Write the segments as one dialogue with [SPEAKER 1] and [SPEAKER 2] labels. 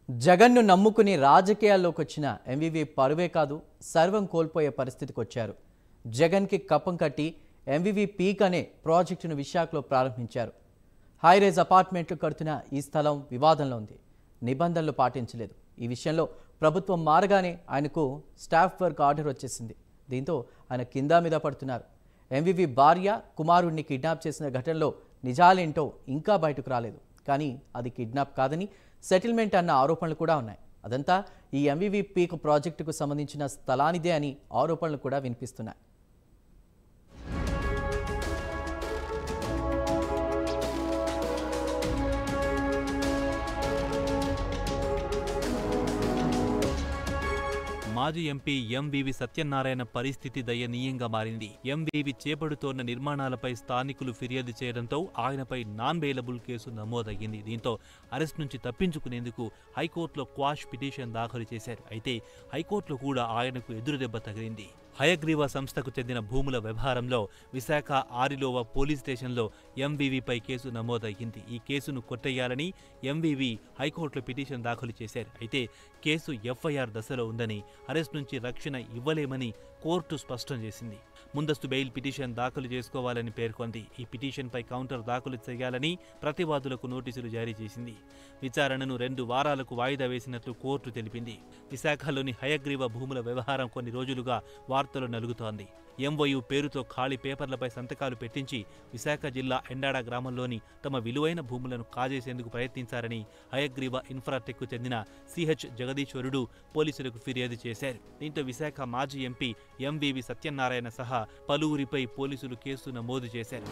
[SPEAKER 1] జగన్ను నమ్ముకుని రాజకీయాల్లోకి వచ్చిన ఎంవివి పరువే కాదు సర్వం కోల్పోయే పరిస్థితికి వచ్చారు. జగన్కి కప్పం కట్టి ఎంవివి పీక్ అనే ప్రాజెక్టును విశాఖలో ప్రారంభించారు. హైరైజ్ అపార్ట్మెంట్లు కడుతున్న ఈ స్థలం వివాదంలో ఉంది. నిబంధనలు పాటించలేదు. ఈ విషయంలో ప్రభుత్వం మారగానే ఆయనకు స్టాఫ్ వర్క్ ఆర్డర్ వచ్చేసింది. దీంతో ఆయన కింద మీద పడుతున్నారు. ఎంవివి భార్య కుమారుడిని కిడ్నాప్ చేసిన ఘటనలో నిజాలేంటో ఇంకా బయటకు రాలేదు. కానీ అది కిడ్నాప్ కాదని సెటిల్మెంట్ అన్న ఆరోపణలు కూడా ఉన్నాయి. అదంతా ఈ ఎంవివి పీక్ ప్రాజెక్టుకు సంబంధించిన స్థలానిదే అని ఆరోపణలు కూడా వినిపిస్తున్నాయి.
[SPEAKER 2] మాజీ ఎంపీ ఎంవివి సత్యనారాయణ పరిస్థితి దయనీయంగా మారింది. ఎంవివి చేపడుతోన్న నిర్మాణాలపై స్థానికులు ఫిర్యాదు చేయడంతో ఆయనపై నాన్ బెయిలబుల్ కేసు నమోదయ్యింది. దీంతో అరెస్ట్ నుంచి తప్పించుకునేందుకు హైకోర్టులో క్వాష్ పిటిషన్ దాఖలు చేశారు. అయితే హైకోర్టులో కూడా ఆయనకు ఎదురుదెబ్బ తగిలింది. హయగ్రీవ సంస్థకు చెందిన భూముల వ్యవహారంలో విశాఖ ఆరిలోవ పోలీస్ స్టేషన్లో ఎంవివిపై కేసు నమోదయ్యింది. ఈ కేసును కొట్టేయాలని ఎంవివి హైకోర్టులో పిటిషన్ దాఖలు చేశారు. అయితే కేసు ఎఫ్ఐఆర్ దశలో ఉందని, అరెస్ట్ నుంచి రక్షణ ఇవ్వలేమని కోర్టు స్పష్టం చేసింది. ముందస్తు బెయిల్ పిటిషన్ దాఖలు చేసుకోవాలని పేర్కొంది. ఈ పిటిషన్పై కౌంటర్ దాఖలు చేయాలని ప్రతివాదులకు నోటీసులు జారీ చేసింది. విచారణను 2 వారాలకు వాయిదా వేసినట్లు కోర్టు తెలిపింది. విశాఖలోని హయగ్రీవ భూముల వ్యవహారం కొన్ని రోజులుగా వార్తలు నలుగుతోంది. ఎంఓయూ పేరుతో ఖాళీ పేపర్లపై సంతకాలు పెట్టించి విశాఖ జిల్లా ఎండాడ గ్రామంలోని తమ విలువైన భూములను కాజేసేందుకు ప్రయత్నించారని హయగ్రీవ ఇన్ఫ్రాటెక్కు చెందిన సిహెచ్ జగదీశ్వరుడు పోలీసులకు ఫిర్యాదు చేశారు. దీంతో విశాఖ మాజీ ఎంపీ ఎంవివి సత్యనారాయణ సహా పలువురిపై పోలీసులు కేసు నమోదు చేశారు.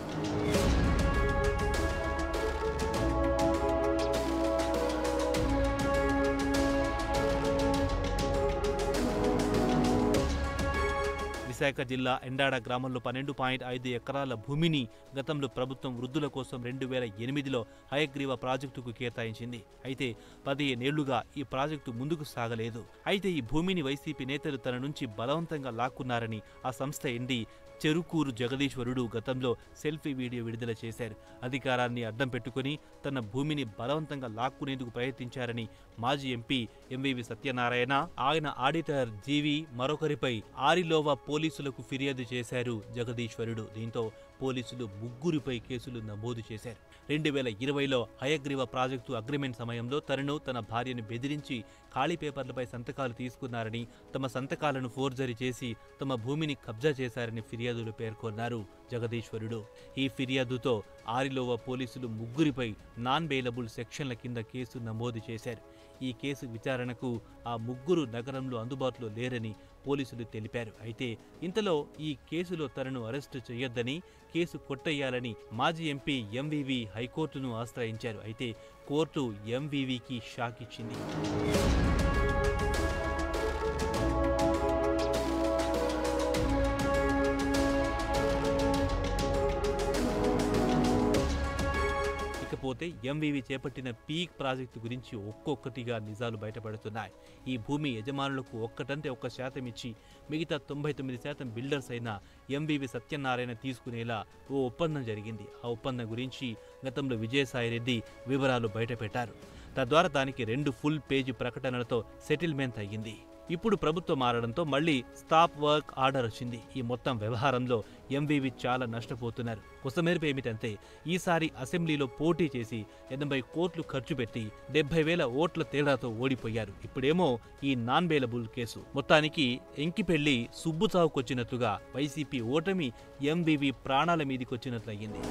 [SPEAKER 2] విశాఖ జిల్లా ఎండాడ గ్రామంలో 12.5 ఎకరాల భూమిని గతంలో ప్రభుత్వం వృద్ధుల కోసం 2008లో హయగ్రీవ ప్రాజెక్టుకు కేటాయించింది. అయితే 15 ఏళ్లుగా ఈ ప్రాజెక్టు ముందుకు సాగలేదు. అయితే ఈ భూమిని వైసీపీ నేతలు తన నుంచి బలవంతంగా లాక్కున్నారని ఆ సంస్థ ఎండీ చెరుకూరు జగదీశ్వరుడు గతంలో సెల్ఫీ వీడియో విడుదల చేశారు. అధికారాన్ని అడ్డం పెట్టుకుని తన భూమిని బలవంతంగా లాక్కునేందుకు ప్రయత్నించారని మాజీ ఎంపీ ఎంవివి సత్యనారాయణ, ఆయన ఆడిటర్ జీవి మరొకరిపై ఆరిలోవ పోలీసులకు ఫిర్యాదు చేశారు జగదీశ్వరుడు. దీంతో పోలీసులు 3 కేసులు నమోదు చేశారు. 2020లో హయగ్రీవ ప్రాజెక్టు అగ్రిమెంట్ సమయంలో తనను తన భార్యను బెదిరించి ఖాళీ పేపర్లపై సంతకాలు తీసుకున్నారని, తమ సంతకాలను ఫోర్జరీ చేసి తమ భూమిని కబ్జా చేశారని ఫిర్యాదులు పేర్కొన్నారు జగదీశ్వరుడు. ఈ ఫిర్యాదుతో ఆరిలోవ పోలీసులు 3 నాన్ బెయిలబుల్ సెక్షన్ల కింద కేసు నమోదు చేశారు. ఈ కేసు విచారణకు ఆ 3 నగరంలో అందుబాటులో లేరని పోలీసులు తెలిపారు. అయితే ఇంతలో ఈ కేసులో తనను అరెస్టు చేయొద్దని, కేసు కొట్టేయాలని మాజీ ఎంపీ ఎంవివి హైకోర్టును ఆశ్రయించారు. అయితే కోర్టు ఎంవివికి షాక్ ఇచ్చింది. పోతే ఎంవివి చేపట్టిన పీక్ ప్రాజెక్టు గురించి ఒక్కొక్కటిగా నిజాలు బయటపడుతున్నాయి. ఈ భూమి యజమానులకు 1% ఇచ్చి మిగతా 99% బిల్డర్స్ అయిన ఎంవివి సత్యనారాయణ తీసుకునేలా ఓ ఒప్పందం జరిగింది. ఆ ఒప్పందం గురించి గతంలో విజయసాయిరెడ్డి వివరాలు బయటపెట్టారు. తద్వారా దానికి 2 ఫుల్ పేజీ ప్రకటనలతో సెటిల్మెంట్ అయ్యింది. ఇప్పుడు ప్రభుత్వం మారడంతో మళ్లీ స్టాప్ వర్క్ ఆర్డర్ వచ్చింది. ఈ మొత్తం వ్యవహారంలో ఎంవివి చాలా నష్టపోతున్నారు. కొసమెరుపు ఏమిటంటే ఈసారి అసెంబ్లీలో పోటీ చేసి 80 కోట్లు ఖర్చు పెట్టి 70,000 ఓట్ల తేడాతో ఓడిపోయారు. ఇప్పుడేమో ఈ నాన్ బెయిలబుల్ కేసు. మొత్తానికి ఎంకిపెళ్లి సుబ్బుచావుకొచ్చినట్లుగా వైసీపీ ఓటమి ఎంవివి ప్రాణాల మీదికొచ్చినట్లయింది.